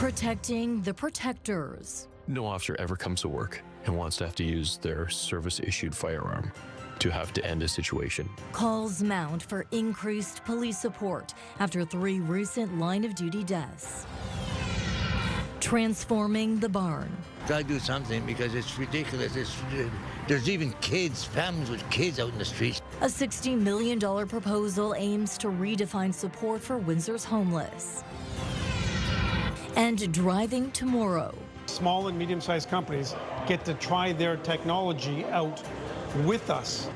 Protecting the protectors. No officer ever comes to work and wants to have to use their service-issued firearm to have to end a situation. Calls mount for increased police support after 3 recent line-of-duty deaths. Transforming the barn. Gotta do something because it's ridiculous. There's even kids, families with kids out in the streets. A $60 million proposal aims to redefine support for Windsor's homeless. And driving tomorrow. Small and medium-sized companies get to try their technology out with us.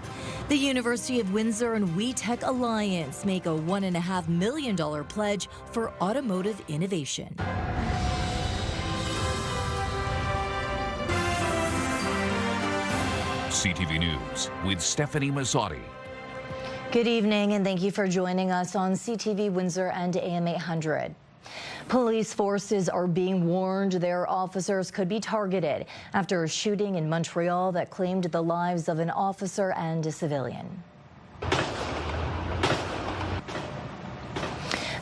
The University of Windsor and WeTech Alliance make a $1.5 million pledge for automotive innovation. CTV News with Stefanie Masotti. Good evening, and thank you for joining us on CTV Windsor and AM 800. Police forces are being warned their officers could be targeted after a shooting in Montreal that claimed the lives of an officer and a civilian.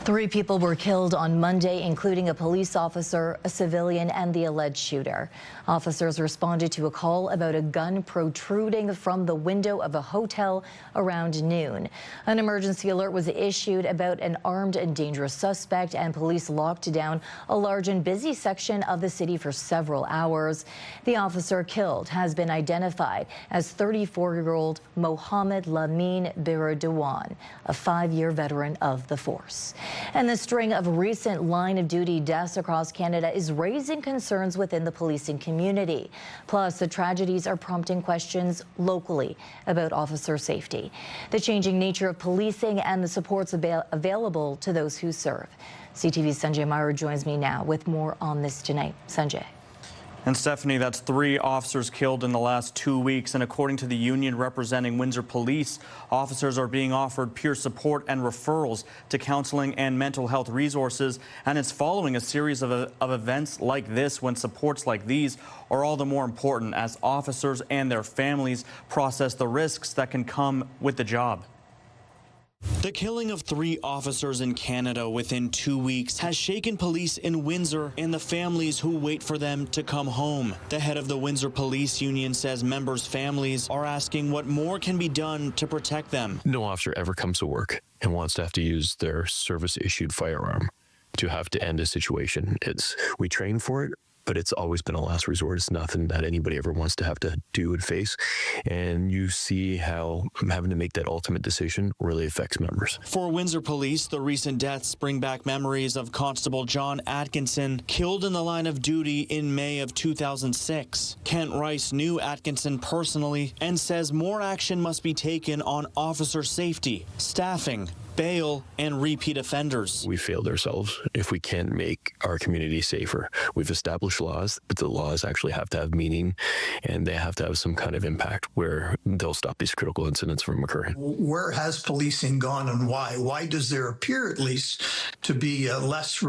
3 people were killed on Monday, including a police officer, a civilian, and the alleged shooter. Officers responded to a call about a gun protruding from the window of a hotel around noon. An emergency alert was issued about an armed and dangerous suspect, and police locked down a large and busy section of the city for several hours. The officer killed has been identified as 34-year-old Mohamed Lamine Biradouane, a 5-year veteran of the force. And the string of recent line-of-duty deaths across Canada is raising concerns within the policing community. Plus, the tragedies are prompting questions locally about officer safety, the changing nature of policing, and the supports available to those who serve. CTV's Sanjay Myra joins me now with more on this tonight. Sanjay. And Stefanie, that's 3 officers killed in the last 2 weeks. And according to the union representing Windsor Police, officers are being offered peer support and referrals to counseling and mental health resources. And it's following a series of events like this when supports like these are all the more important as officers and their families process the risks that can come with the job. The killing of 3 officers in Canada within 2 weeks has shaken police in Windsor and the families who wait for them to come home. The head of the Windsor Police Union says members' families are asking what more can be done to protect them. No officer ever comes to work and wants to have to use their service-issued firearm to have to end a situation. We train for it, but it's always been a last resort. It's nothing that anybody ever wants to have to do and face. And you see how having to make that ultimate decision really affects members. For Windsor Police, the recent deaths bring back memories of Constable John Atkinson, killed in the line of duty in May of 2006. Kent Rice knew Atkinson personally and says more action must be taken on officer safety, staffing, bail, and repeat offenders. We failed ourselves if we can't make our community safer. We've established laws, but the laws actually have to have meaning, and they have to have some kind of impact where they'll stop these critical incidents from occurring. Where has policing gone and why? Why does there appear, at least, to be less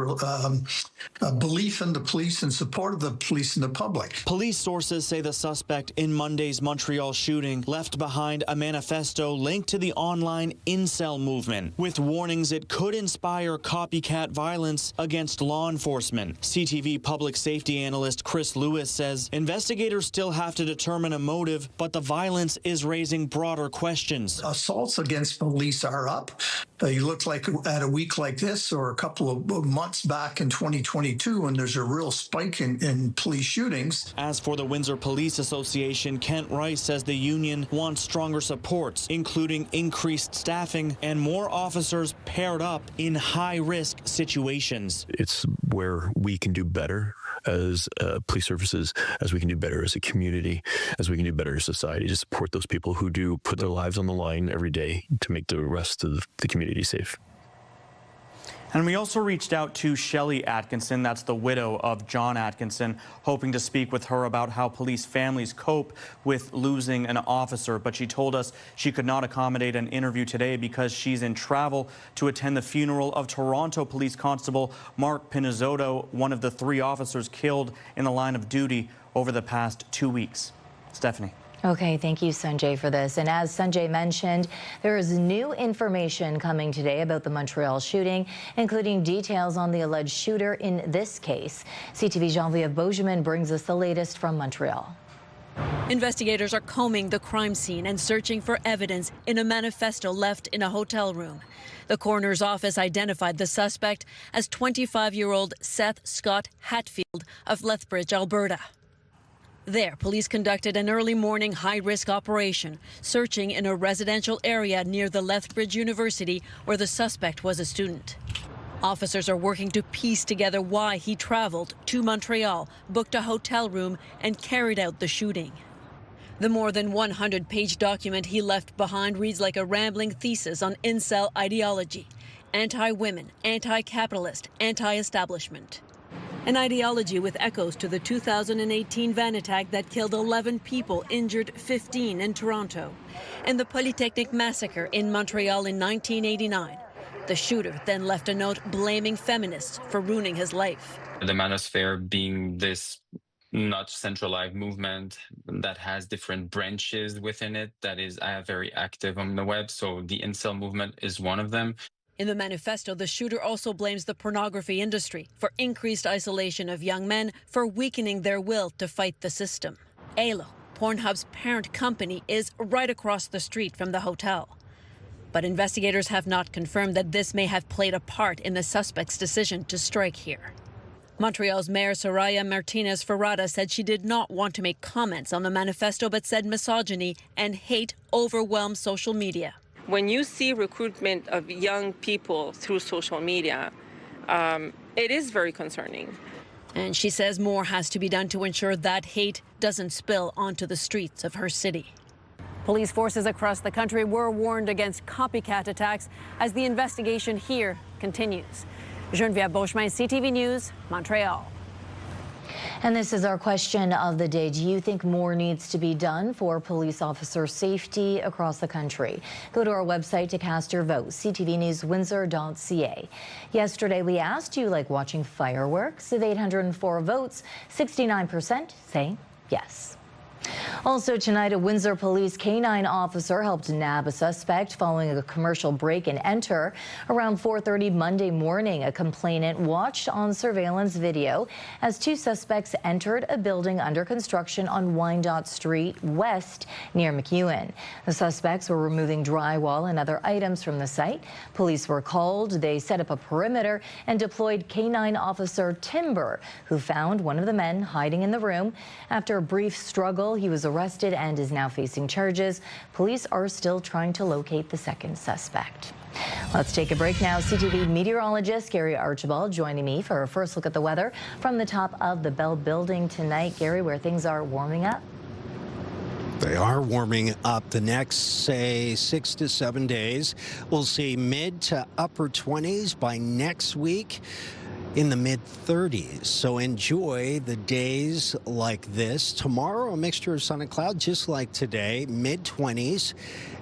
belief in the police and support of the police and the public? Police sources say the suspect in Monday's Montreal shooting left behind a manifesto linked to the online incel movement, with warnings it could inspire copycat violence against law enforcement. CTV public safety analyst Chris Lewis says investigators still have to determine a motive, but the violence is raising broader questions. Assaults against police are up. You look like at a week like this or a couple of months back in 2022, and there's a real spike in police shootings. As for the Windsor Police Association, Kent Rice says the union wants stronger supports, including increased staffing and more officers paired up in high-risk situations. It's where we can do better as police services, as we can do better as a community, as we can do better as society to support those people who do put their lives on the line every day to make the rest of the community safe. And we also reached out to Shelley Atkinson, that's the widow of John Atkinson, hoping to speak with her about how police families cope with losing an officer. But she told us she could not accommodate an interview today because she's in travel to attend the funeral of Toronto Police Constable Mark Pinizzotto, one of the 3 officers killed in the line of duty over the past 2 weeks. Stefanie. Okay, thank you, Sanjay, for this. And as Sanjay mentioned, there is new information coming today about the Montreal shooting, including details on the alleged shooter in this case. CTV Jean-Vive Beauchemin brings us the latest from Montreal. Investigators are combing the crime scene and searching for evidence in a manifesto left in a hotel room. The coroner's office identified the suspect as 25-year-old Seth Scott Hatfield of Lethbridge, Alberta. There, police conducted an early morning high-risk operation, searching in a residential area near the Lethbridge University where the suspect was a student. Officers are working to piece together why he traveled to Montreal, booked a hotel room, and carried out the shooting. The more than 100-page document he left behind reads like a rambling thesis on incel ideology: anti-women, anti-capitalist, anti-establishment. An ideology with echoes to the 2018 van attack that killed 11 people, injured 15 in Toronto, and the Polytechnic massacre in Montreal in 1989. The shooter then left a note blaming feminists for ruining his life. The manosphere being this not centralized movement that has different branches within it that is very active on the web. So the incel movement is one of them. In the manifesto, the shooter also blames the pornography industry for increased isolation of young men, for weakening their will to fight the system. Alo, Pornhub's parent company, is right across the street from the hotel. But investigators have not confirmed that this may have played a part in the suspect's decision to strike here. Montreal's Mayor Soraya Martinez-Ferrada said she did not want to make comments on the manifesto, but said misogyny and hate overwhelm social media. When you see recruitment of young people through social media, it is very concerning. And she says more has to be done to ensure that hate doesn't spill onto the streets of her city. Police forces across the country were warned against copycat attacks as the investigation here continues. Geneviève Beauchemin, CTV News, Montreal. And this is our question of the day. Do you think more needs to be done for police officer safety across the country? Go to our website to cast your vote, ctvnewswindsor.ca. Yesterday, we asked, do you like watching fireworks? Of 804 votes, 69% say yes. Also tonight, a Windsor police canine officer helped nab a suspect following a commercial break and enter. Around 4:30 Monday morning, a complainant watched on surveillance video as two suspects entered a building under construction on Wyandotte Street West near McEwen. The suspects were removing drywall and other items from the site. Police were called. They set up a perimeter and deployed canine officer Timber, who found one of the men hiding in the room. After a brief struggle, he was arrested and is now facing charges. Police are still trying to locate the second suspect. Let's take a break now. CTV meteorologist Gary Archibald joining me for a first look at the weather from the top of the Bell Building tonight. Gary, where things are warming up. They are warming up the next, say, 6 to 7 days. We'll see mid to upper 20s by next week. In the mid-30s. So enjoy the days like this. Tomorrow, a mixture of sun and cloud, just like today, mid-20s.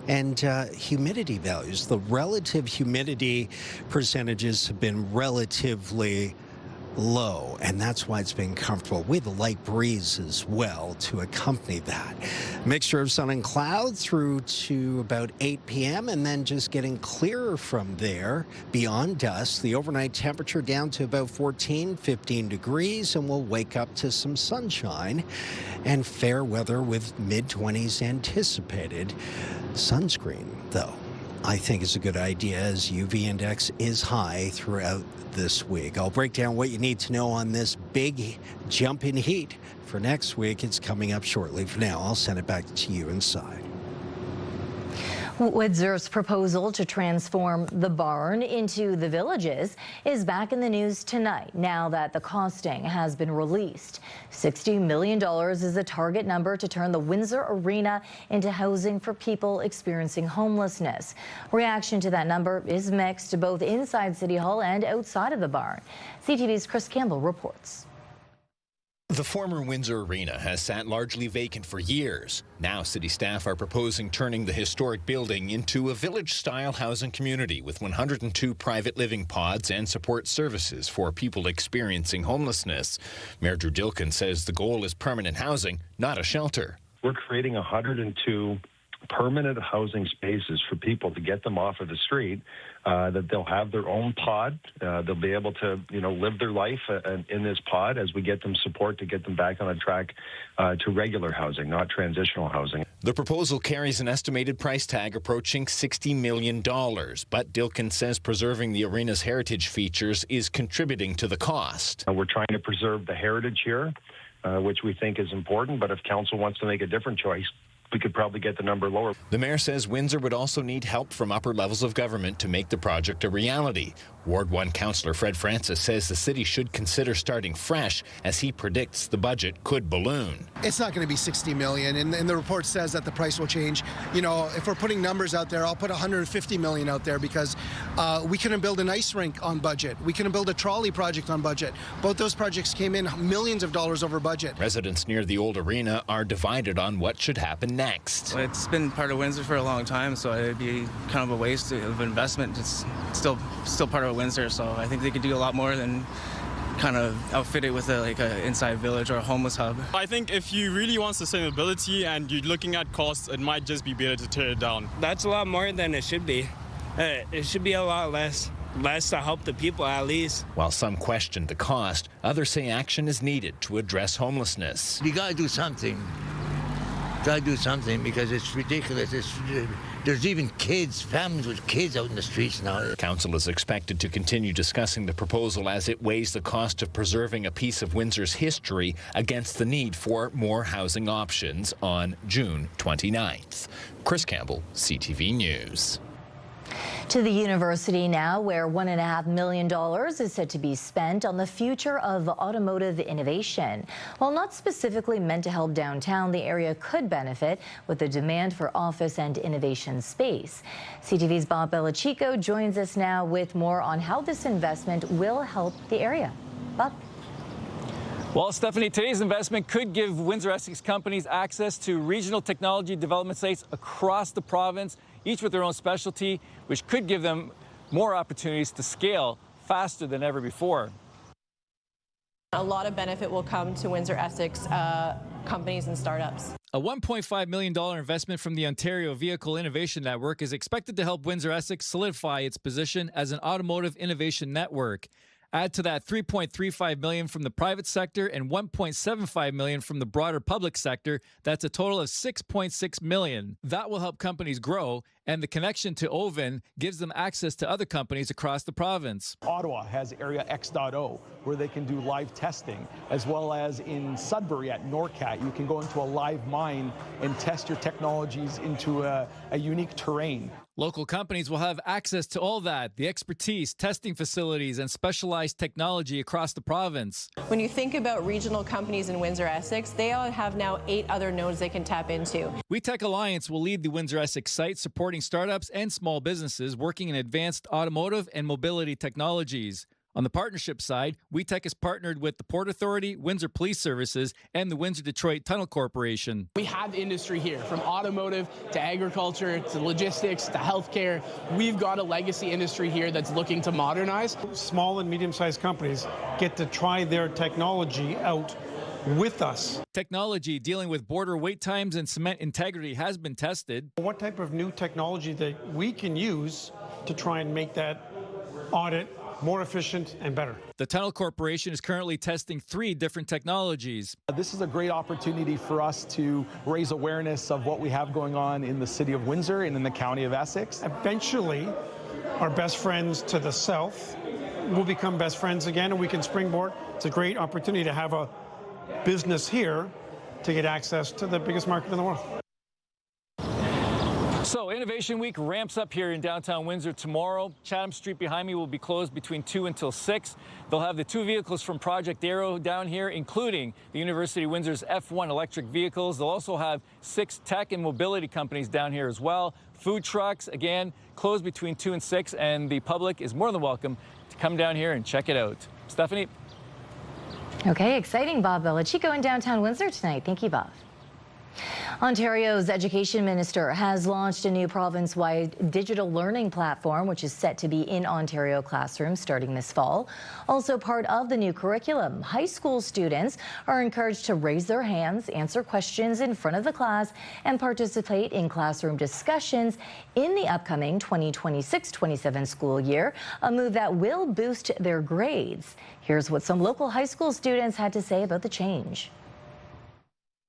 And humidity values. The relative humidity percentages have been relatively low, and that's why it's been comfortable, with a light breeze as well to accompany that. Mixture of sun and cloud through to about 8 p.m. and then just getting clearer from there beyond dusk. The overnight temperature down to about 15 degrees, and we'll wake up to some sunshine and fair weather with mid-20s anticipated. Sunscreen, though, I think is a good idea as UV index is high throughout this week. I'll break down what you need to know on this big jump in heat for next week. It's coming up shortly. For now, I'll send it back to you inside. Windsor's proposal to transform the barn into the Villages is back in the news tonight now that the costing has been released. $60 million is the target number to turn the Windsor Arena into housing for people experiencing homelessness. Reaction to that number is mixed, both inside City Hall and outside of the barn. CTV's Chris Campbell reports. The former Windsor Arena has sat largely vacant for years. Now city staff are proposing turning the historic building into a village-style housing community with 102 private living pods and support services for people experiencing homelessness. Mayor Drew Dilkin says the goal is permanent housing, not a shelter. we're creating 102 permanent housing spaces for people to get them off of the street, that they'll have their own pod. They'll be able to, live their life in this pod as we get them support to get them back on a track to regular housing, not transitional housing. The proposal carries an estimated price tag approaching $60 million, but Dilkin says preserving the arena's heritage features is contributing to the cost. We're trying to preserve the heritage here, which we think is important, but if council wants to make a different choice, we could probably get the number lower. The mayor says Windsor would also need help from upper levels of government to make the project a reality. Ward 1 councillor Fred Francis says the city should consider starting fresh, as he predicts the budget could balloon. It's not going to be $60 million, and the report says that the price will change. If we're putting numbers out there, I'll put $150 million out there, because we couldn't build an ice rink on budget. We couldn't build a trolley project on budget. Both those projects came in millions of dollars over budget. Residents near the old arena are divided on what should happen next. It's been part of Windsor for a long time, so it'd be kind of a waste of investment. It's still part of Windsor, so I think they could do a lot more than kind of outfit it with an inside village or a homeless hub. I think if you really want sustainability and you're looking at costs, it might just be better to tear it down. That's a lot more than it should be. It should be a lot less to help the people at least. While some question the cost, others say action is needed to address homelessness. We got to do something. Got to do something, because it's ridiculous. There's even families with kids out in the streets now. Council is expected to continue discussing the proposal as it weighs the cost of preserving a piece of Windsor's history against the need for more housing options on June 29th. Chris Campbell, CTV News. To the university now, where $1.5 million is said to be spent on the future of automotive innovation. While not specifically meant to help downtown, the area could benefit with the demand for office and innovation space. CTV's Bob Belichico joins us now with more on how this investment will help the area. Bob? Well, Stefanie, today's investment could give Windsor-Essex companies access to regional technology development sites across the province, each with their own specialty, which could give them more opportunities to scale faster than ever before. A lot of benefit will come to Windsor-Essex companies and startups. A $1.5 million investment from the Ontario Vehicle Innovation Network is expected to help Windsor-Essex solidify its position as an automotive innovation network. Add to that $3.35 million from the private sector and $1.75 million from the broader public sector. That's a total of $6.6 million. That will help companies grow, and the connection to Oven gives them access to other companies across the province. Ottawa has Area X.0, where they can do live testing, as well as in Sudbury at NORCAT, you can go into a live mine and test your technologies into a unique terrain. Local companies will have access to all that, the expertise, testing facilities, and specialized technology across the province. When you think about regional companies in Windsor-Essex, they all have now 8 other nodes they can tap into. WeTech Alliance will lead the Windsor-Essex site, supporting startups and small businesses working in advanced automotive and mobility technologies. On the partnership side, WeTech has partnered with the Port Authority, Windsor Police Services, and the Windsor-Detroit Tunnel Corporation. We have industry here, from automotive to agriculture to logistics to healthcare. We've got a legacy industry here that's looking to modernize. Small and medium-sized companies get to try their technology out with us. Technology dealing with border wait times and cement integrity has been tested. What type of new technology that we can use to try and make that audit more efficient and better. The Tunnel Corporation is currently testing 3 different technologies. This is a great opportunity for us to raise awareness of what we have going on in the city of Windsor and in the county of Essex. Eventually, our best friends to the south will become best friends again, and we can springboard. It's a great opportunity to have a business here to get access to the biggest market in the world. So Innovation Week ramps up here in downtown Windsor tomorrow. Chatham Street behind me will be closed between 2 until 6. They'll have the 2 vehicles from Project Aero down here, including the University of Windsor's F1 electric vehicles. They'll also have 6 tech and mobility companies down here as well. Food trucks, again, closed between 2 and 6, and the public is more than welcome to come down here and check it out. Stefanie? Okay, exciting. Bob Belichico in downtown Windsor tonight. Thank you, Bob. Ontario's education minister has launched a new province-wide digital learning platform, which is set to be in Ontario classrooms starting this fall. Also part of the new curriculum, high school students are encouraged to raise their hands, answer questions in front of the class, and participate in classroom discussions in the upcoming 2026-27 school year, a move that will boost their grades. Here's what some local high school students had to say about the change.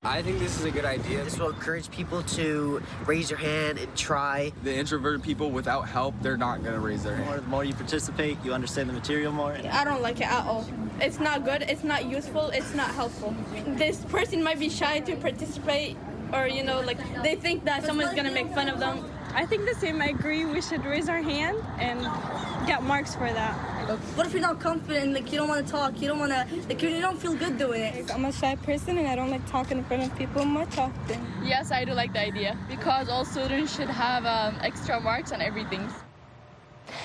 I think this is a good idea. This will encourage people to raise their hand and try. The introverted people, without help, they're not going to raise their hand. The more you participate, you understand the material more. I don't like it at all. It's not good, it's not useful, it's not helpful. This person might be shy to participate, or, you know, like they think that someone's going to make fun of them. I think the same. I agree. We should raise our hand and get marks for that. What if you're not confident, like you don't want to talk, you don't want to, like you don't feel good doing it? Like, I'm a shy person and I don't like talking in front of people much often. Yes, I do like the idea because all students should have extra marks on everything.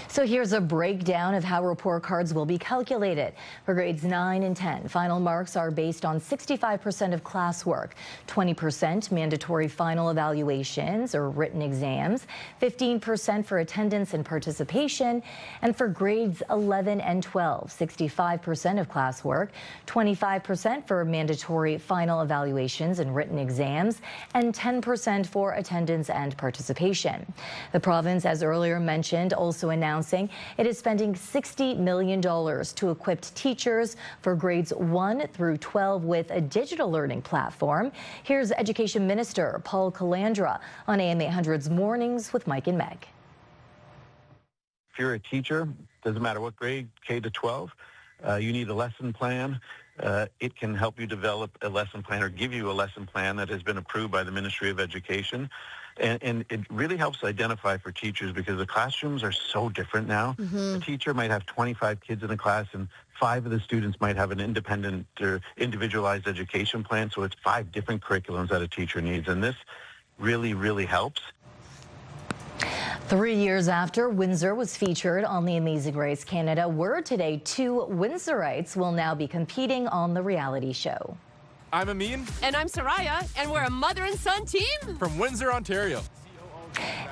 So here's a breakdown of how report cards will be calculated. For grades 9 and 10, final marks are based on 65% of classwork, 20% mandatory final evaluations or written exams, 15% for attendance and participation, and for grades 11 and 12, 65% of classwork, 25% for mandatory final evaluations and written exams, and 10% for attendance and participation. The province, as earlier mentioned, also announcing it is spending $60 million to equip teachers for grades 1 through 12 with a digital learning platform. Here's Education Minister Paul Calandra on AM 800's Mornings with Mike and Meg. If you're a teacher, doesn't matter what grade, K to 12, you need a lesson plan. It can help you develop a lesson plan or give you a lesson plan that has been approved by the Ministry of Education. And it really helps identify for teachers because the classrooms are so different now. A teacher might have 25 kids in a class and 5 of the students might have an independent or individualized education plan. So it's 5 different curriculums that a teacher needs. And this really, really helps. 3 years after Windsor was featured on The Amazing Race Canada, word today 2 Windsorites will now be competing on the reality show. I'm Amin. And I'm Soraya, and we're a mother and son team from Windsor, Ontario.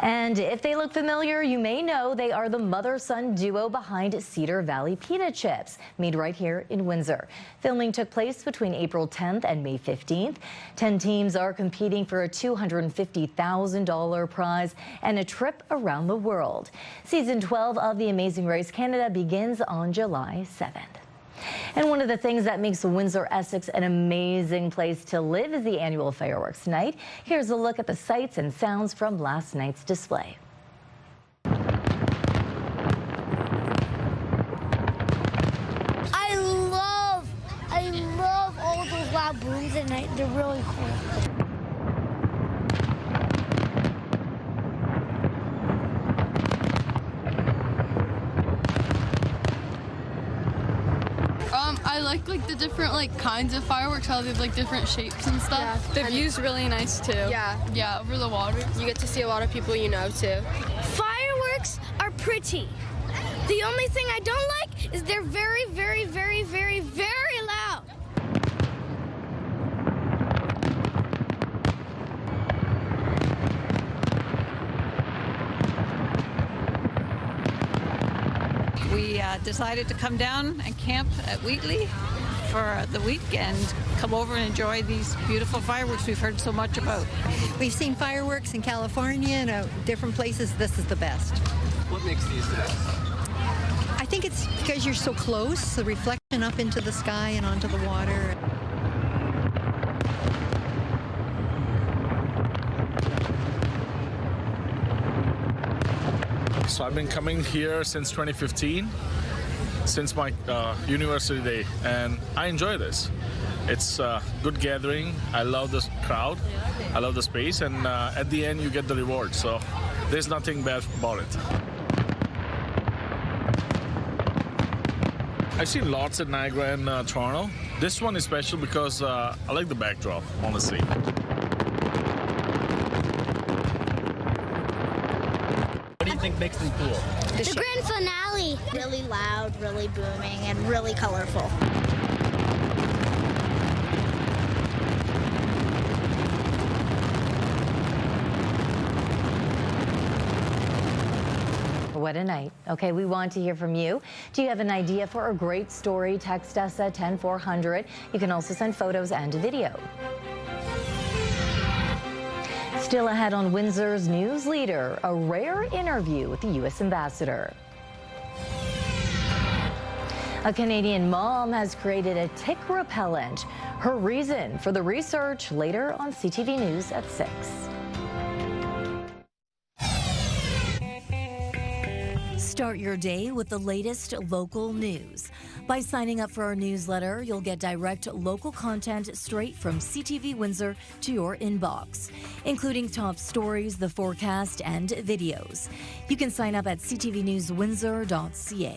And if they look familiar, you may know they are the mother-son duo behind Cedar Valley Pita Chips, made right here in Windsor. Filming took place between April 10th and May 15th. 10 teams are competing for a $250,000 prize and a trip around the world. Season 12 of The Amazing Race Canada begins on July 7th. And one of the things that makes Windsor, Essex an amazing place to live is the annual fireworks night. Here's a look at the sights and sounds from last night's display. I love all those loud booms at night. They're really cool. I like the different kinds of fireworks, how they have different shapes and stuff. Yeah, the view's really nice too. Yeah, over the water. You get to see a lot of people you know too. Fireworks are pretty. The only thing I don't like is they're very, very, very, very, very loud. We decided to come down and camp at Wheatley for the week and come over and enjoy these beautiful fireworks we've heard so much about. We've seen fireworks in California and different places. This is the best. What makes these the best? I think it's because you're so close, the reflection up into the sky and onto the water. So I've been coming here since 2015, since my university day, and I enjoy this. It's a good gathering. I love the crowd. I love the space, and at the end you get the reward. So there's nothing bad about it. I've seen lots at Niagara and Toronto. This one is special because I like the backdrop, honestly. What do you think makes them cool? The grand finale. Really loud, really booming, and really colorful. What a night. Okay, we want to hear from you. Do you have an idea for a great story? Text us at 10400. You can also send photos and video. Still ahead on Windsor's News Leader, a rare interview with the U.S. ambassador. A Canadian mom has created a tick repellent. Her reason for the research later on CTV News at 6. Start your day with the latest local news. By signing up for our newsletter, you'll get direct local content straight from CTV Windsor to your inbox, including top stories, the forecast, and videos. You can sign up at ctvnewswindsor.ca.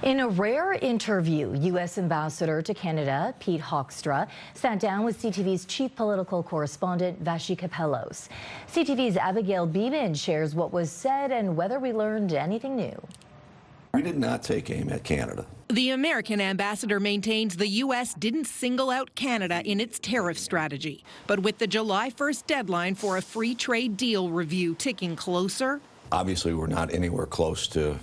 In a rare interview, U.S. Ambassador to Canada, Pete Hoekstra, sat down with CTV's chief political correspondent, Vashi Kapellos. CTV's Abigail Beeman shares what was said and whether we learned anything new. We did not take aim at Canada. The American ambassador maintains the U.S. didn't single out Canada in its tariff strategy. But with the July 1st deadline for a free trade deal review ticking closer. Obviously, we're not anywhere close to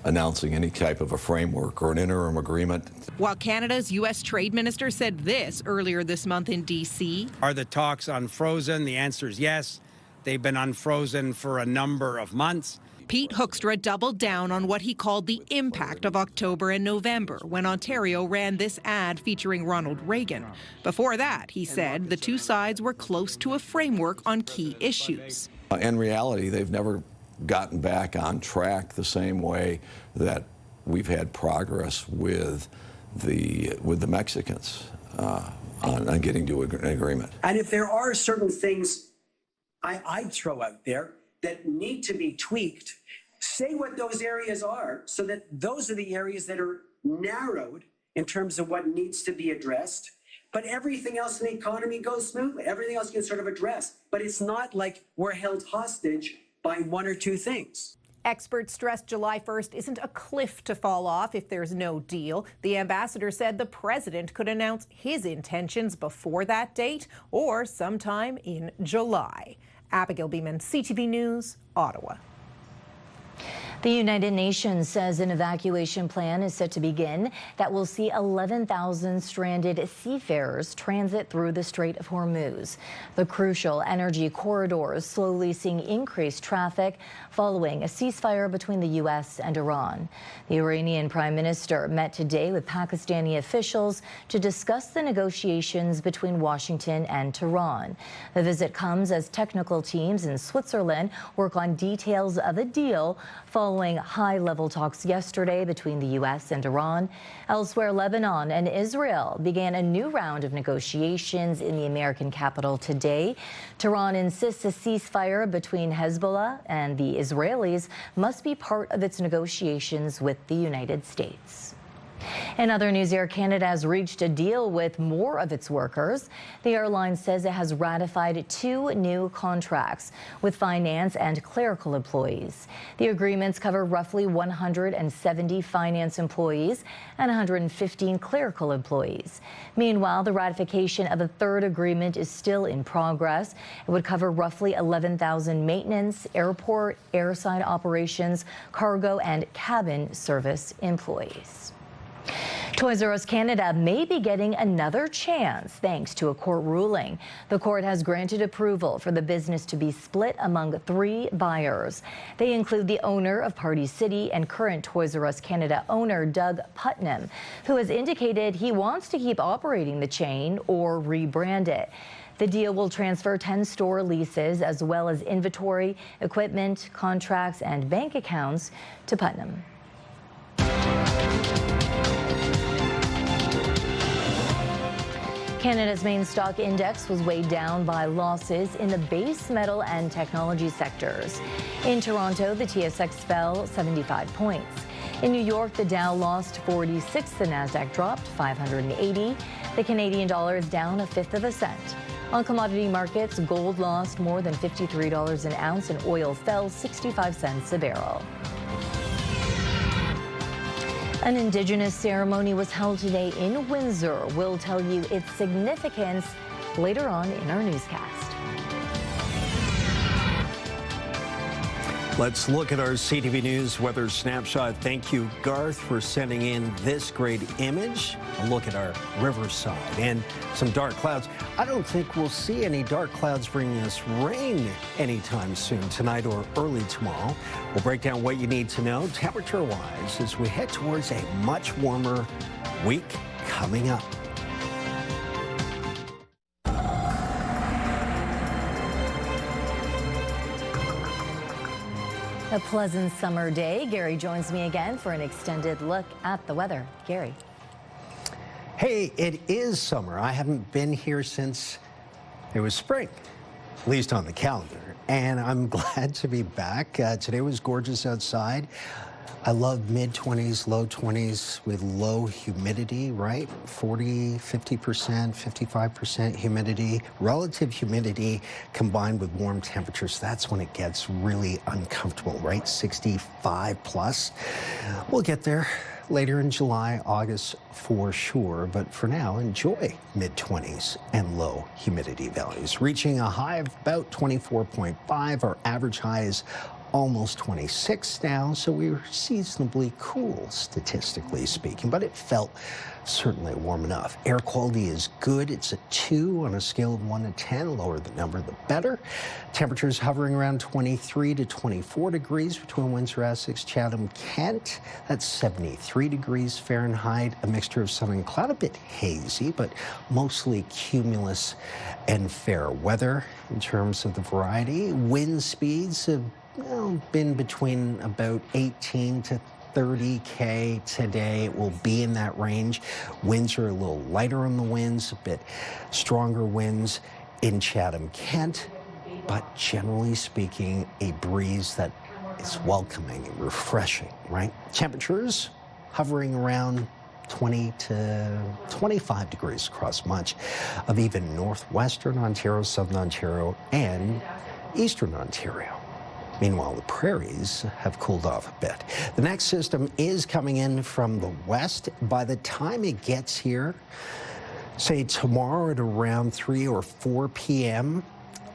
announcing any type of a framework or an interim agreement. While Canada's U.S. Trade Minister said this earlier this month in D.C. Are the talks unfrozen? The answer is yes. They've been unfrozen for a number of months. Pete Hoekstra doubled down on what he called the impact of October and November when Ontario ran this ad featuring Ronald Reagan. Before that, he said, the two sides were close to a framework on key issues. In reality, they've never gotten back on track the same way that we've had progress with the Mexicans on getting to an agreement. And if there are certain things I'd throw out there that need to be tweaked, say what those areas are so that those are the areas that are narrowed in terms of what needs to be addressed. But everything else in the economy goes smoothly. Everything else gets sort of addressed. But it's not like we're held hostage by one or two things. Experts stress July 1st isn't a cliff to fall off if there's no deal. The ambassador said the president could announce his intentions before that date or sometime in July. Abigail Beeman, CTV News, Ottawa. The United Nations says an evacuation plan is set to begin that will see 11,000 stranded seafarers transit through the Strait of Hormuz. The crucial energy corridor is slowly seeing increased traffic following a ceasefire between the U.S. and Iran. The Iranian Prime Minister met today with Pakistani officials to discuss the negotiations between Washington and Tehran. The visit comes as technical teams in Switzerland work on details of a deal following high-level talks yesterday between the U.S. and Iran. Elsewhere, Lebanon and Israel began a new round of negotiations in the American capital today. Tehran insists a ceasefire between Hezbollah and the Israelis must be part of its negotiations with the United States. In other news, Air Canada has reached a deal with more of its workers. The airline says it has ratified 2 new contracts with finance and clerical employees. The agreements cover roughly 170 finance employees and 115 clerical employees. Meanwhile, the ratification of a 3rd agreement is still in progress. It would cover roughly 11,000 maintenance, airport, airside operations, cargo, and cabin service employees. Toys R Us Canada may be getting another chance thanks to a court ruling. The court has granted approval for the business to be split among 3 buyers. They include the owner of Party City and current Toys R Us Canada owner Doug Putnam, who has indicated he wants to keep operating the chain or rebrand it. The deal will transfer 10 store leases as well as inventory, equipment, contracts, and bank accounts to Putnam. Canada's main stock index was weighed down by losses in the base metal and technology sectors. In Toronto, the TSX fell 75 points. In New York, the Dow lost 46, the Nasdaq dropped 580. The Canadian dollar is down 1/5 cent. On commodity markets, gold lost more than $53 an ounce and oil fell 65 cents a barrel. An Indigenous ceremony was held today in Windsor. We'll tell you its significance later on in our newscast. Let's look at our CTV News weather snapshot. Thank you, Garth, for sending in this great image. A look at our riverside and some dark clouds. I don't think we'll see any dark clouds bringing us rain anytime soon, tonight or early tomorrow. We'll break down what you need to know temperature-wise as we head towards a much warmer week coming up. A pleasant summer day. Gary joins me again for an extended look at the weather. Gary. Hey, it is summer. I haven't been here since it was spring, at least on the calendar. And I'm glad to be back. Today was gorgeous outside. I love mid-20s, low 20s with low humidity, right? 40, 50%, 55% humidity. Relative humidity combined with warm temperatures, that's when it gets really uncomfortable, right? 65 plus. We'll get there later in July, August for sure. But for now, enjoy mid-20s and low humidity values. Reaching a high of about 24.5. Our average high is almost 26 now, so we were seasonably cool, statistically speaking, but it felt certainly warm enough. Air quality is good. It's a 2 on a scale of 1 to 10. Lower the number, the better. Temperatures hovering around 23 to 24 degrees between Windsor, Essex, Chatham, Kent. That's 73 degrees Fahrenheit. A mixture of sun and cloud, a bit hazy, but mostly cumulus and fair weather in terms of the variety. Wind speeds have been between about 18 to 30K today. It will be in that range. Winds are a little lighter on the winds, a bit stronger winds in Chatham, Kent, but generally speaking, a breeze that is welcoming and refreshing, right? Temperatures hovering around 20 to 25 degrees across much of even northwestern Ontario, southern Ontario, and eastern Ontario. Meanwhile, the prairies have cooled off a bit. The next system is coming in from the west. By the time it gets here, say tomorrow at around 3 or 4 p.m.,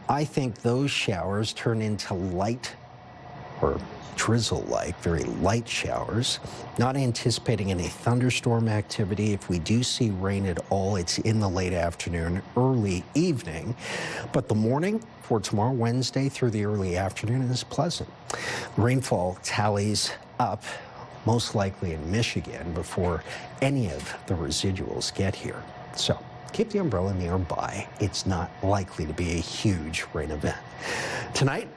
I think those showers turn into light or drizzle-like, very light showers. Not anticipating any thunderstorm activity. If we do see rain at all, it's in the late afternoon, early evening. But the morning for tomorrow, Wednesday, through the early afternoon is pleasant. Rainfall tallies up, most likely in Michigan, before any of the residuals get here. So keep the umbrella nearby. It's not likely to be a huge rain event. Tonight,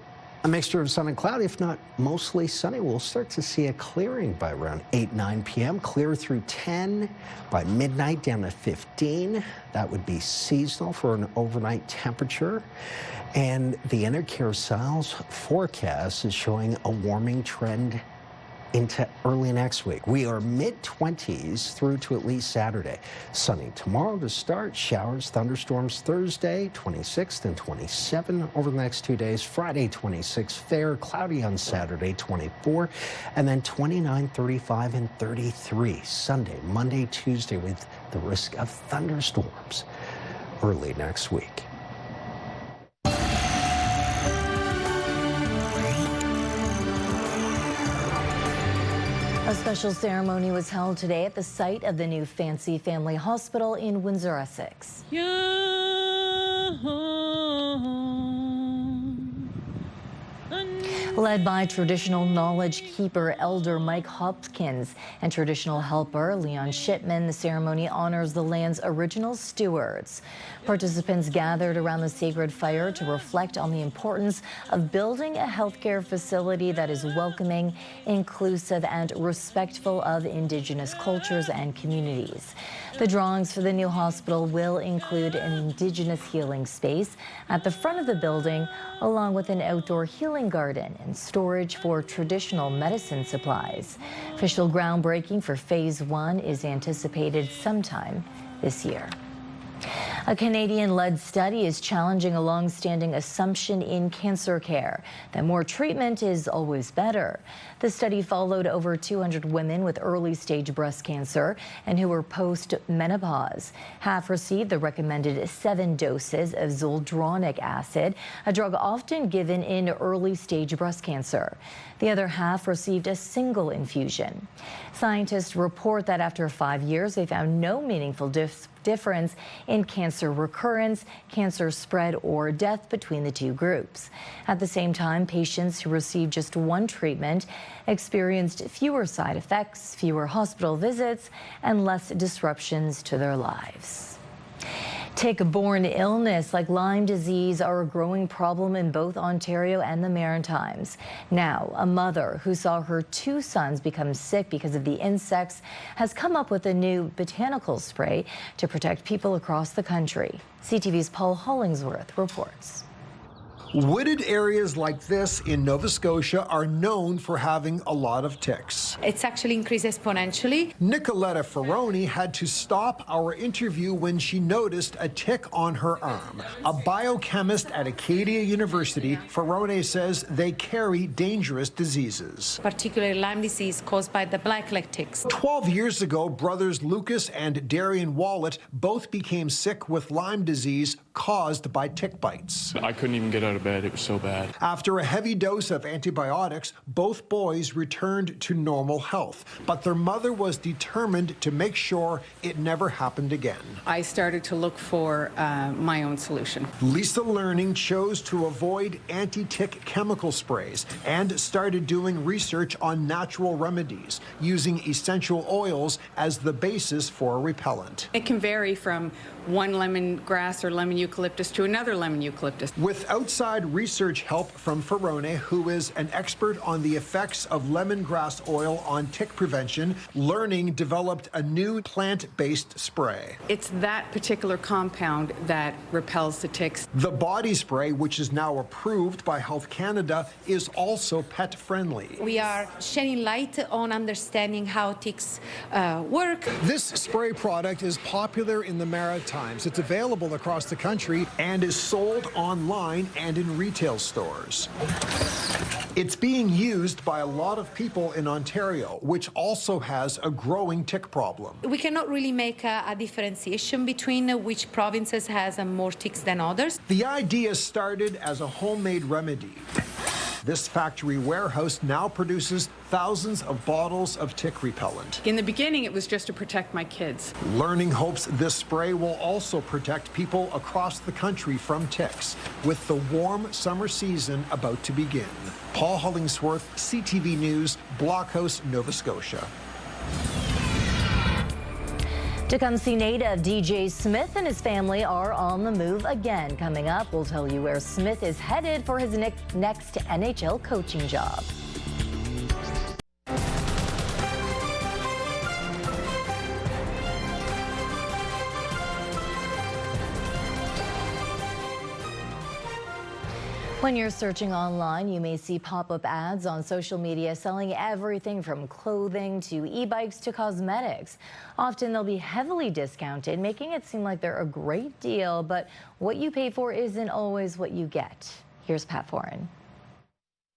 a mixture of sun and cloud, if not mostly sunny. We'll start to see a clearing by around 8, 9 p.m. Clear through 10. By midnight, down to 15. That would be seasonal for an overnight temperature. And the Intercare Siles forecast is showing a warming trend into early next week. We are mid-20s through to at least Saturday. Sunny tomorrow to start. Showers, thunderstorms Thursday, 26th and 27 over the next 2 days. Friday, 26, fair, cloudy on Saturday, 24, and then 29, 35, and 33. Sunday, Monday, Tuesday with the risk of thunderstorms early next week. A special ceremony was held today at the site of the new Fancy Family Hospital in Windsor, Essex. Led by traditional knowledge keeper Elder Mike Hopkins and traditional helper Leon Shipman, the ceremony honors the land's original stewards. Participants gathered around the sacred fire to reflect on the importance of building a healthcare facility that is welcoming, inclusive, and respectful of Indigenous cultures and communities. The drawings for the new hospital will include an Indigenous healing space at the front of the building, along with an outdoor healing garden and storage for traditional medicine supplies. Official groundbreaking for Phase 1 is anticipated sometime this year. A Canadian-led study is challenging a long-standing assumption in cancer care that more treatment is always better. The study followed over 200 women with early-stage breast cancer and who were post-menopause. Half received the recommended 7 doses of zoledronic acid, a drug often given in early-stage breast cancer. The other half received a single infusion. Scientists report that after 5 years, they found no meaningful difference in cancer recurrence, cancer spread, or death between the two groups. At the same time, patients who received just one treatment experienced fewer side effects, fewer hospital visits, and less disruptions to their lives. Tick-borne illness like Lyme disease are a growing problem in both Ontario and the Maritimes. Now, a mother who saw her 2 sons become sick because of the insects has come up with a new botanical spray to protect people across the country. CTV's Paul Hollingsworth reports. Wooded areas like this in Nova Scotia are known for having a lot of ticks. It's actually increased exponentially. Nicoletta Ferroni had to stop our interview when she noticed a tick on her arm. A biochemist at Acadia University, Ferroni says they carry dangerous diseases. Particularly Lyme disease caused by the blackleg ticks. 12 years ago, brothers Lucas and Darian Wallet both became sick with Lyme disease caused by tick bites. I couldn't even get out of bed. It was so bad. After a heavy dose of antibiotics, both boys returned to normal health, but their mother was determined to make sure it never happened again. I started to look for my own solution. Lisa Learning chose to avoid anti-tick chemical sprays and started doing research on natural remedies, using essential oils as the basis for a repellent. It can vary from one lemongrass or lemon eucalyptus to another lemon eucalyptus. With outside research help from Ferrone, who is an expert on the effects of lemongrass oil on tick prevention, Learning developed a new plant-based spray. It's that particular compound that repels the ticks. The body spray, which is now approved by Health Canada, is also pet-friendly. We are shedding light on understanding how ticks work. This spray product is popular in the Maritimes. It's available across the country and is sold online and in retail stores. It's being used by a lot of people in Ontario, which also has a growing tick problem. We cannot really make a differentiation between which provinces has more ticks than others. The idea started as a homemade remedy. This factory warehouse now produces thousands of bottles of tick repellent. In the beginning, it was just to protect my kids. Learning hopes this spray will also protect people across the country from ticks, with the warm summer season about to begin. Paul Hollingsworth, CTV News, Blockhouse, Nova Scotia. Tecumseh native DJ Smith and his family are on the move again. Coming up, we'll tell you where Smith is headed for his next NHL coaching job. When you're searching online, you may see pop-up ads on social media selling everything from clothing to e-bikes to cosmetics. Often they'll be heavily discounted, making it seem like they're a great deal, but what you pay for isn't always what you get. Here's Pat Foran.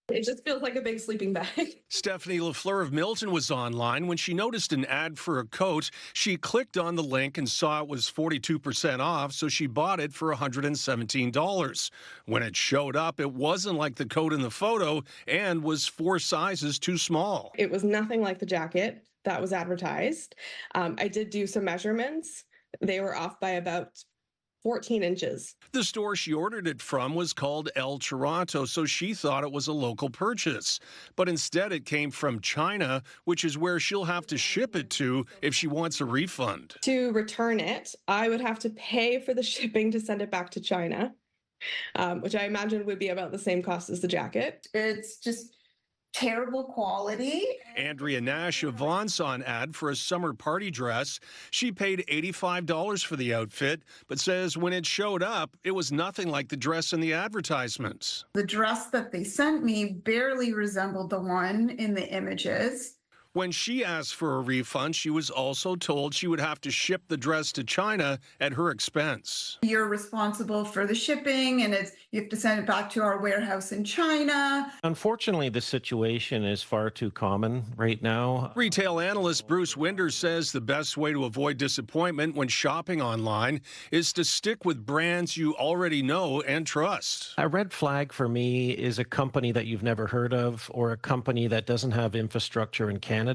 It just feels like a big sleeping bag. Stefanie LaFleur of Milton was online when she noticed an ad for a coat. She clicked on the link and saw it was 42% off, so she bought it for $117. When it showed up, it wasn't like the coat in the photo and was 4 sizes too small. It was nothing like the jacket that was advertised. I did do some measurements. They were off by about 14 inches. The store she ordered it from was called El Toronto, so she thought it was a local purchase. But instead it came from China, which is where she'll have to ship it to if she wants a refund. To return it, I would have to pay for the shipping to send it back to China, which I imagine would be about the same cost as the jacket. It's just terrible quality. Andrea Nash of Vaughan saw an ad for a summer party dress. She paid $85 for the outfit, but says when it showed up, it was nothing like the dress in the advertisements. The dress that they sent me barely resembled the one in the images. When she asked for a refund, she was also told she would have to ship the dress to China at her expense. You're responsible for the shipping, and you have to send it back to our warehouse in China. Unfortunately, the situation is far too common right now. Retail analyst Bruce Winder says the best way to avoid disappointment when shopping online is to stick with brands you already know and trust. A red flag for me is a company that you've never heard of or a company that doesn't have infrastructure in Canada.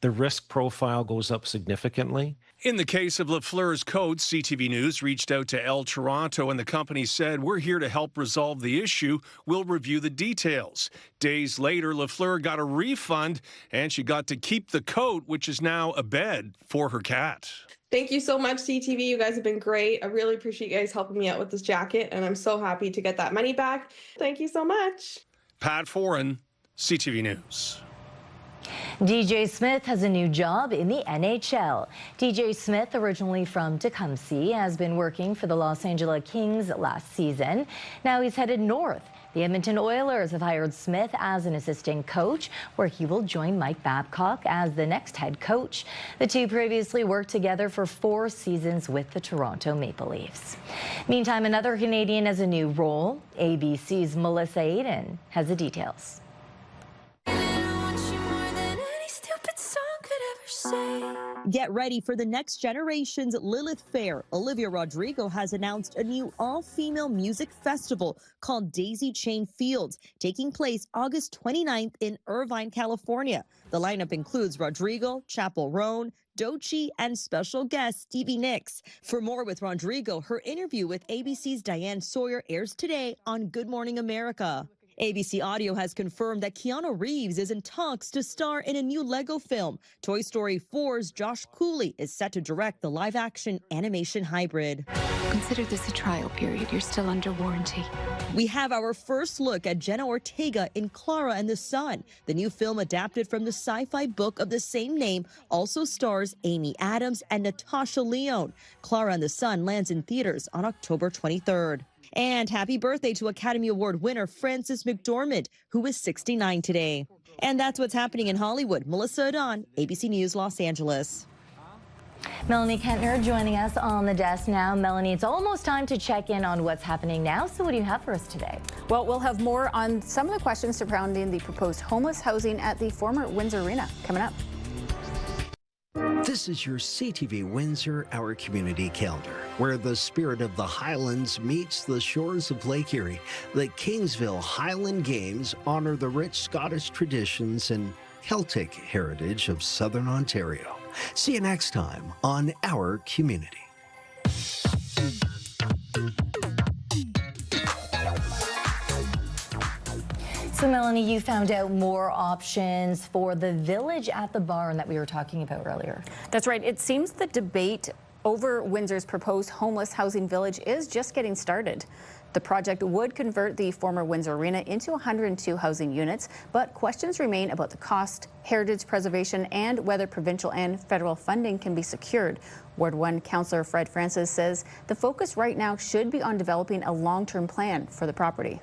The risk profile goes up significantly. In the case of Lafleur's coats, CTV News reached out to El Toronto and the company said, "We're here to help resolve the issue. We'll review the details." Days later, Lafleur got a refund and she got to keep the coat, which is now a bed for her cat. Thank you so much, CTV. You guys have been great. I really appreciate you guys helping me out with this jacket, and I'm so happy to get that money back. Thank you so much. Pat Foran, CTV News. DJ Smith has a new job in the NHL. DJ Smith, originally from Tecumseh, has been working for the Los Angeles Kings last season. Now he's headed north. The Edmonton Oilers have hired Smith as an assistant coach, where he will join Mike Babcock as the next head coach. The two previously worked together for 4 seasons with the Toronto Maple Leafs. Meantime, another Canadian has a new role. ABC's Melissa Aiden has the details. Get ready for the next generation's Lilith Fair. Olivia Rodrigo has announced a new all-female music festival called Daisy Chain Fields, taking place August 29th in Irvine, California. The lineup includes Rodrigo, Chappell Roan, Doechii, and special guest Stevie Nicks. For more with Rodrigo, her interview with ABC's Diane Sawyer airs today on Good Morning America. ABC Audio has confirmed that Keanu Reeves is in talks to star in a new Lego film. Toy Story 4's Josh Cooley is set to direct the live-action animation hybrid. Consider this a trial period. You're still under warranty. We have our first look at Jenna Ortega in Clara and the Sun. The new film, adapted from the sci-fi book of the same name, also stars Amy Adams and Natasha Lyonne. Clara and the Sun lands in theaters on October 23rd. And happy birthday to Academy Award winner Frances McDormand, who is 69 today. And that's what's happening in Hollywood. Melissa Adon, ABC News, Los Angeles. Melanie Kentner joining us on the desk now. Melanie, it's almost time to check in on what's happening now. So what do you have for us today? Well, we'll have more on some of the questions surrounding the proposed homeless housing at the former Windsor Arena coming up. This is your CTV Windsor, our community calendar, where the spirit of the Highlands meets the shores of Lake Erie. The Kingsville Highland Games honor the rich Scottish traditions and Celtic heritage of Southern Ontario. See you next time on Our Community. So, Melanie, you found out more options for the village at the barn that we were talking about earlier. That's right. It seems the debate over Windsor's proposed homeless housing village is just getting started. The project would convert the former Windsor Arena into 102 housing units, but questions remain about the cost, heritage preservation, and whether provincial and federal funding can be secured. Ward 1 Councillor Fred Francis says the focus right now should be on developing a long-term plan for the property.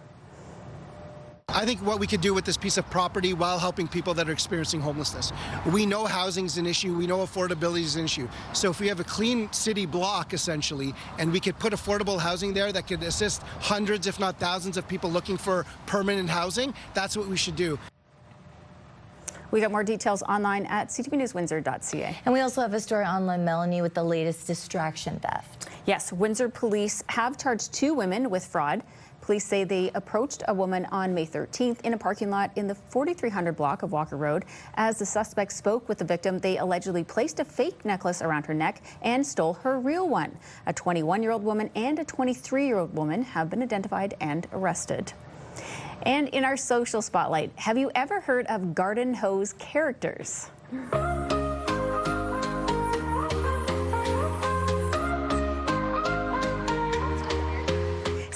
I think what we could do with this piece of property while helping people that are experiencing homelessness. We know housing is an issue. We know affordability is an issue. So if we have a clean city block, essentially, and we could put affordable housing there that could assist hundreds, if not thousands, of people looking for permanent housing, that's what we should do. We got more details online at ctvnewswindsor.ca. And we also have a story online, Melanie, with the latest distraction theft. Yes, Windsor police have charged 2 women with fraud. Police say they approached a woman on May 13th in a parking lot in the 4300 block of Walker Road. As the suspect spoke with the victim, they allegedly placed a fake necklace around her neck and stole her real one. A 21-year-old woman and a 23-year-old woman have been identified and arrested. And in our social spotlight, have you ever heard of garden hose characters?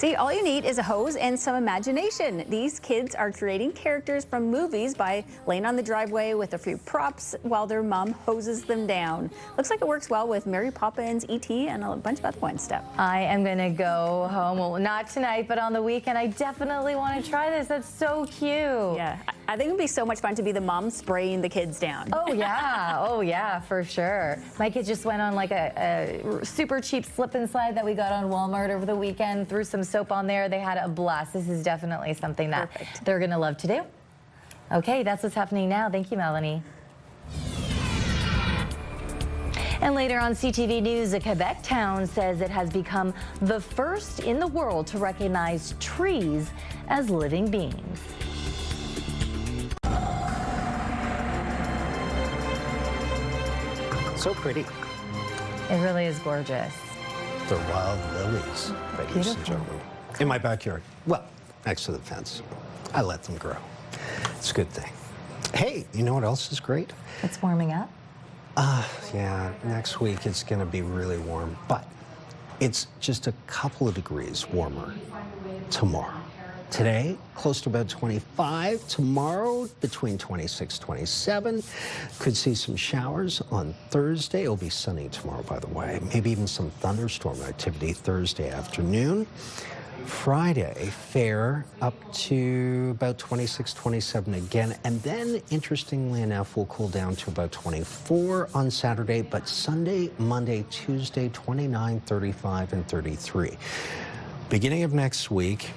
See, all you need is a hose and some imagination. These kids are creating characters from movies by laying on the driveway with a few props while their mom hoses them down. Looks like it works well with Mary Poppins, E.T., and a bunch of other ones, Steph. I am going to go home, well, not tonight, but on the weekend. I definitely want to try this. That's so cute. Yeah, I think it would be so much fun to be the mom spraying the kids down. Oh yeah, for sure. My kids just went on like a super cheap slip and slide that we got on Walmart over the weekend, threw some soap on there. They had a blast. This is definitely something that they're going to love to do. Okay, that's what's happening now. Thank you, Melanie. And later on CTV News, a Quebec town says it has become the first in the world to recognize trees as living beings. So pretty. It really is gorgeous. They're wild lilies, ladies and gentlemen. In my backyard. Well, next to the fence. I let them grow. It's a good thing. Hey, you know what else is great? It's warming up. Yeah, next week it's going to be really warm, but it's just a couple of degrees warmer tomorrow. Today, close to about 25. Tomorrow, between 26, 27. Could see some showers on Thursday. It'll be sunny tomorrow, by the way. Maybe even some thunderstorm activity Thursday afternoon. Friday, fair up to about 26, 27 again. And then, interestingly enough, we'll cool down to about 24 on Saturday. But Sunday, Monday, Tuesday, 29, 35, and 33. Beginning of next week,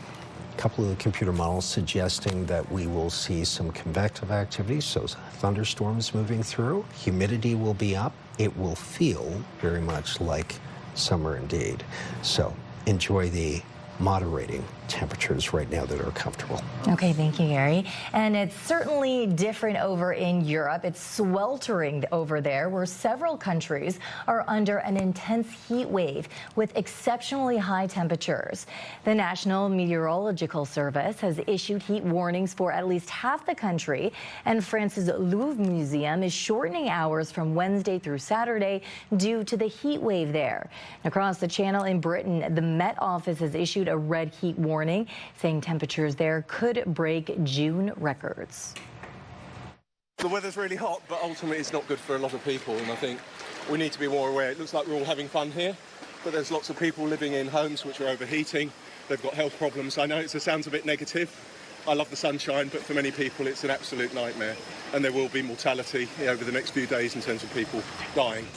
a couple of the computer models suggesting that we will see some convective activity, so thunderstorms moving through. Humidity will be up. It will feel very much like summer indeed. So enjoy the moderating temperatures right now that are comfortable. Okay, thank you, Gary. And it's certainly different over in Europe. It's sweltering over there, where several countries are under an intense heat wave with exceptionally high temperatures. The National Meteorological Service has issued heat warnings for at least half the country, and France's Louvre Museum is shortening hours from Wednesday through Saturday due to the heat wave there. Across the channel in Britain, the Met Office has issued a red heat warning, saying temperatures there could break June records. The weather's really hot, but ultimately it's not good for a lot of people, and I think we need to be more aware. It looks like we're all having fun here, but there's lots of people living in homes which are overheating. They've got health problems. I know it sounds a bit negative. I love the sunshine, but for many people it's an absolute nightmare, and there will be mortality over the next few days in terms of people dying.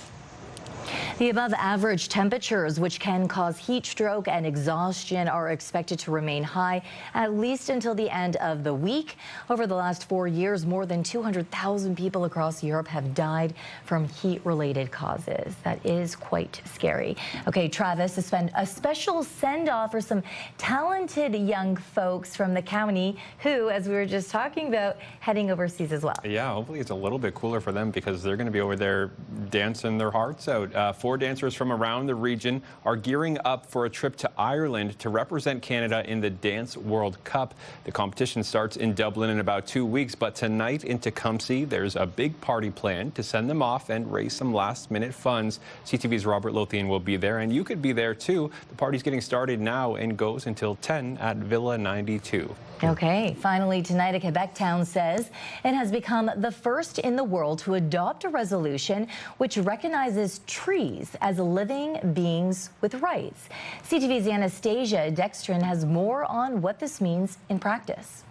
The above average temperatures, which can cause heat stroke and exhaustion, are expected to remain high at least until the end of the week. Over the last 4 years, more than 200,000 people across Europe have died from heat-related causes. That is quite scary. Okay, Travis, a special send-off for some talented young folks from the county who, as we were just talking about, heading overseas as well. Yeah, hopefully it's a little bit cooler for them because they're going to be over there dancing their hearts out. 4 dancers from around the region are gearing up for a trip to Ireland to represent Canada in the Dance World Cup. The competition starts in Dublin in about 2 weeks, but tonight in Tecumseh, there's a big party planned to send them off and raise some last-minute funds. CTV's Robert Lothian will be there, and you could be there too. The party's getting started now and goes until 10 at Villa 92. Okay, finally tonight, a Quebec town says it has become the first in the world to adopt a resolution which recognizes trees as living beings with rights. CTV's Anastasia Dextrin has more on what this means in practice.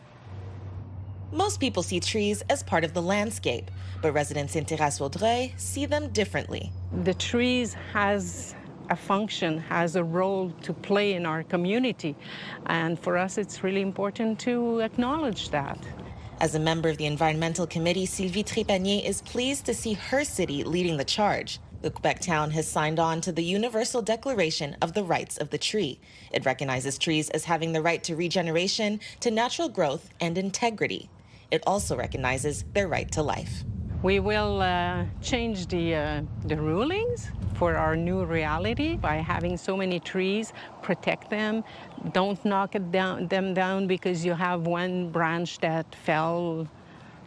Most people see trees as part of the landscape, but residents in Terrasse-Vaudreuil see them differently. The trees has a function, has a role to play in our community. And for us, it's really important to acknowledge that. As a member of the Environmental Committee, Sylvie Trépanier is pleased to see her city leading the charge. The Quebec town has signed on to the Universal Declaration of the Rights of the Tree. It recognizes trees as having the right to regeneration, to natural growth, and integrity. It also recognizes their right to life. We will change the rulings for our new reality by having so many trees, protect them, don't knock them down because you have one branch that fell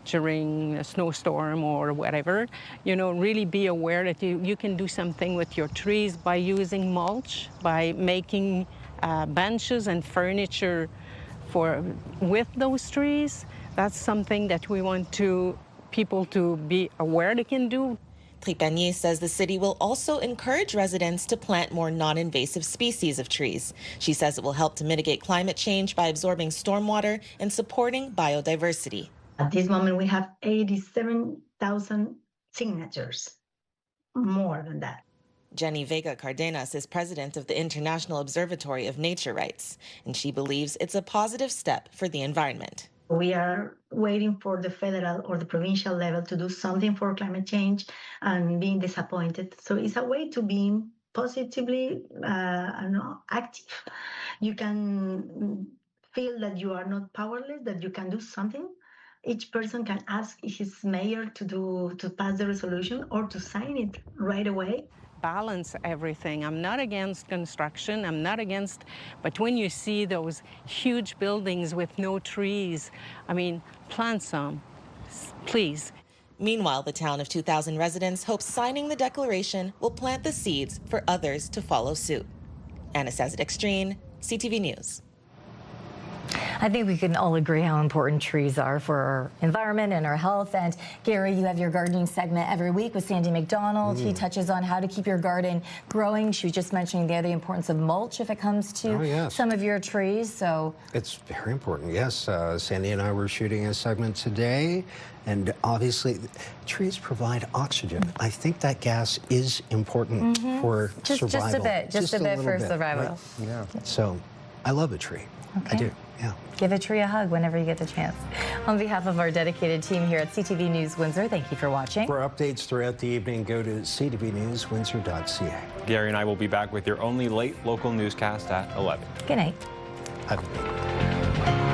during a snowstorm or whatever. You know, really be aware that you can do something with your trees by using mulch, by making benches and furniture with those trees. That's something that we want people to be aware they can do. Trépanier says the city will also encourage residents to plant more non-invasive species of trees. She says it will help to mitigate climate change by absorbing stormwater and supporting biodiversity. At this moment, we have 87,000 signatures, more than that. Jenny Vega Cardenas is president of the International Observatory of Nature Rights, and she believes it's a positive step for the environment. We are waiting for the federal or the provincial level to do something for climate change and being disappointed. So it's a way to be positively active. You can feel that you are not powerless, that you can do something. Each person can ask his mayor to pass the resolution or to sign it right away. Balance everything. I'm not against construction. I'm not against, but when you see those huge buildings with no trees, I mean, plant some, please. Meanwhile, the town of 2,000 residents hopes signing the declaration will plant the seeds for others to follow suit. Anastasia Dextrine, CTV News. I think we can all agree how important trees are for our environment and our health. And Gary, you have your gardening segment every week with Sandy McDonald. He touches on how to keep your garden growing. She was just mentioning there the importance of mulch if it comes to some of your trees. So it's very important. Yes, Sandy and I were shooting a segment today, and obviously trees provide oxygen. I think that gas is important for survival. Just a bit for survival. Right? Yeah. So I love a tree. Okay. I do. Yeah. Give a tree a hug whenever you get the chance. On behalf of our dedicated team here at CTV News Windsor, thank you for watching. For updates throughout the evening, go to ctvnewswindsor.ca. Gary and I will be back with your only late local newscast at 11. Good night. Have a good night.